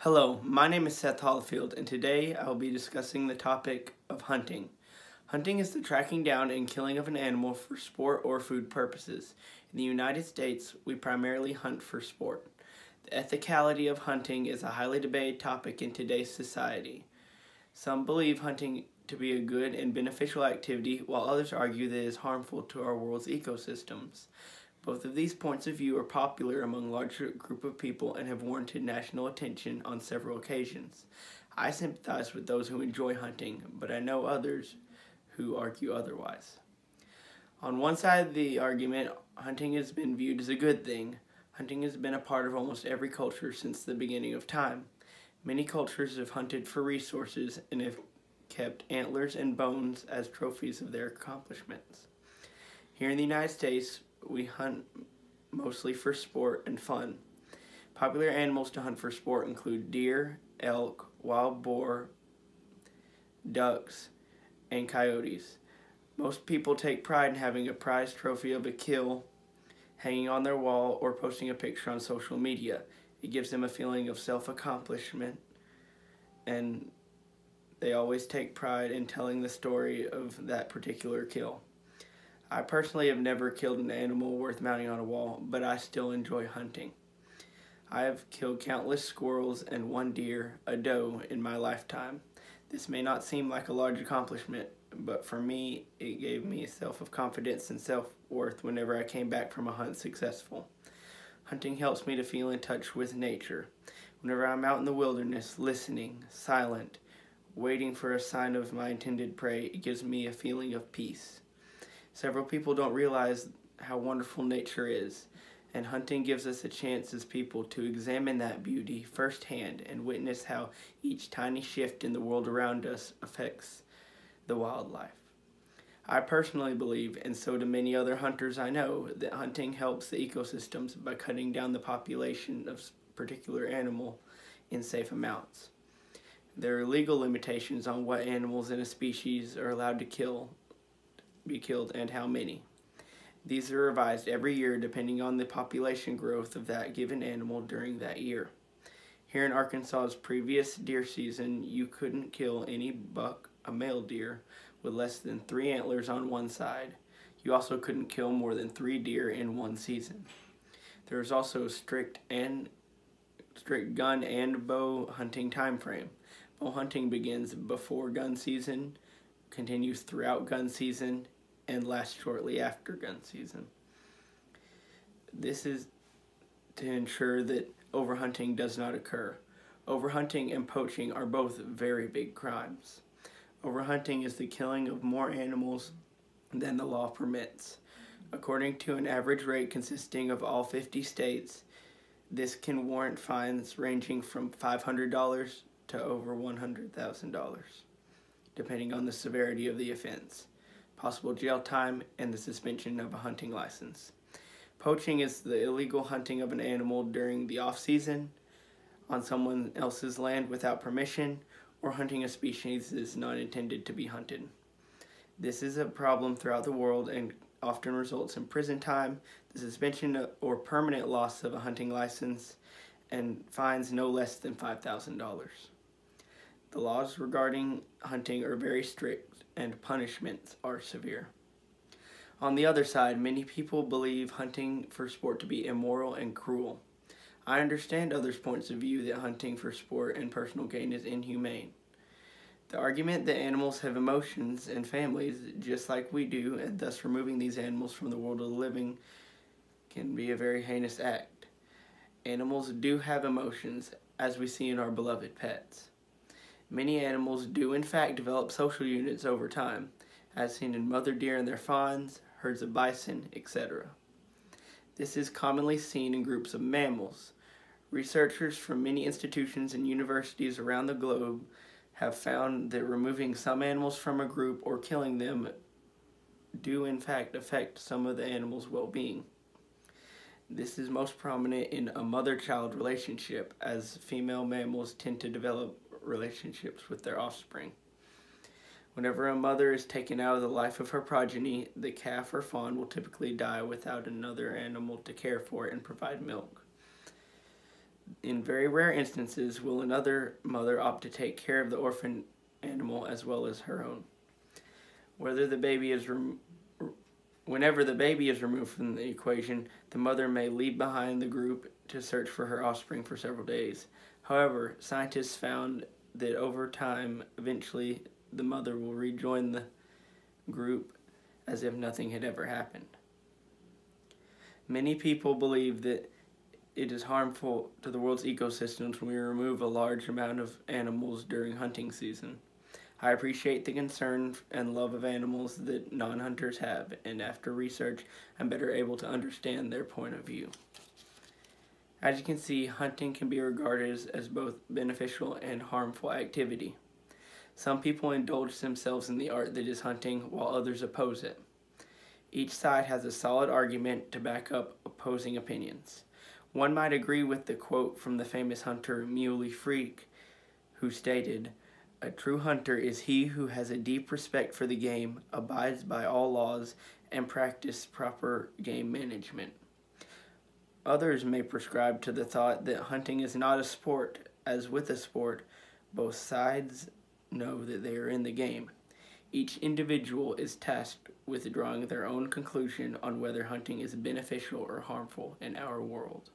Hello, my name is Seth Hollifield, and today I will be discussing the topic of hunting. Hunting is the tracking down and killing of an animal for sport or food purposes. In the United States, we primarily hunt for sport. The ethicality of hunting is a highly debated topic in today's society. Some believe hunting to be a good and beneficial activity, while others argue that it is harmful to our world's ecosystems. Both of these points of view are popular among a large group of people and have warranted national attention on several occasions. I sympathize with those who enjoy hunting, but I know others who argue otherwise. On one side of the argument, hunting has been viewed as a good thing. Hunting has been a part of almost every culture since the beginning of time. Many cultures have hunted for resources and have kept antlers and bones as trophies of their accomplishments. Here in the United States, we hunt mostly for sport and fun. Popular animals to hunt for sport include deer, elk, wild boar, ducks, and coyotes. Most people take pride in having a prize trophy of a kill hanging on their wall or posting a picture on social media. It gives them a feeling of self-accomplishment, and they always take pride in telling the story of that particular kill. I personally have never killed an animal worth mounting on a wall, but I still enjoy hunting. I have killed countless squirrels and one deer, a doe, in my lifetime. This may not seem like a large accomplishment, but for me, it gave me a self-confidence and self-worth whenever I came back from a hunt successful. Hunting helps me to feel in touch with nature. Whenever I'm out in the wilderness, listening, silent, waiting for a sign of my intended prey, it gives me a feeling of peace. Several people don't realize how wonderful nature is, and hunting gives us a chance as people to examine that beauty firsthand and witness how each tiny shift in the world around us affects the wildlife. I personally believe, and so do many other hunters I know, that hunting helps the ecosystems by cutting down the population of a particular animal in safe amounts. There are legal limitations on what animals in a species are allowed to be killed and how many. These are revised every year depending on the population growth of that given animal during that year. Here in Arkansas's previous deer season, you couldn't kill any buck, a male deer, with less than 3 antlers on one side. You also couldn't kill more than 3 deer in one season. There is also a strict gun and bow hunting time frame. Bow hunting begins before gun season, continues throughout gun season, and lasts shortly after gun season. This is to ensure that overhunting does not occur. Overhunting and poaching are both very big crimes. Overhunting is the killing of more animals than the law permits. According to an average rate consisting of all 50 states, this can warrant fines ranging from $500 to over $100,000, depending on the severity of the offense, possible jail time, and the suspension of a hunting license. Poaching is the illegal hunting of an animal during the off-season, on someone else's land without permission, or hunting a species that is not intended to be hunted. This is a problem throughout the world and often results in prison time, the suspension or permanent loss of a hunting license, and fines no less than $5,000. The laws regarding hunting are very strict and punishments are severe. On the other side, many people believe hunting for sport to be immoral and cruel. I understand others' points of view that hunting for sport and personal gain is inhumane. The argument that animals have emotions and families just like we do, and thus removing these animals from the world of the living, can be a very heinous act. Animals do have emotions, as we see in our beloved pets. Many animals do in fact develop social units over time, as seen in mother deer and their fawns, herds of bison, etc. This is commonly seen in groups of mammals. Researchers from many institutions and universities around the globe have found that removing some animals from a group or killing them do in fact affect some of the animal's well-being. This is most prominent in a mother-child relationship, as female mammals tend to develop relationships with their offspring. Whenever a mother is taken out of the life of her progeny, the calf or fawn will typically die without another animal to care for it and provide milk. In very rare instances will another mother opt to take care of the orphan animal as well as her own. Whenever the baby is removed from the equation, the mother may leave behind the group to search for her offspring for several days. However, scientists found that over time, eventually, the mother will rejoin the group as if nothing had ever happened. Many people believe that it is harmful to the world's ecosystems when we remove a large amount of animals during hunting season. I appreciate the concern and love of animals that non-hunters have, and after research, I'm better able to understand their point of view. As you can see, hunting can be regarded as both beneficial and harmful activity. Some people indulge themselves in the art that is hunting, while others oppose it. Each side has a solid argument to back up opposing opinions. One might agree with the quote from the famous hunter Muley Freak, who stated, "A true hunter is he who has a deep respect for the game, abides by all laws, and practices proper game management." Others may prescribe to the thought that hunting is not a sport, as with a sport, both sides know that they are in the game. Each individual is tasked with drawing their own conclusion on whether hunting is beneficial or harmful in our world.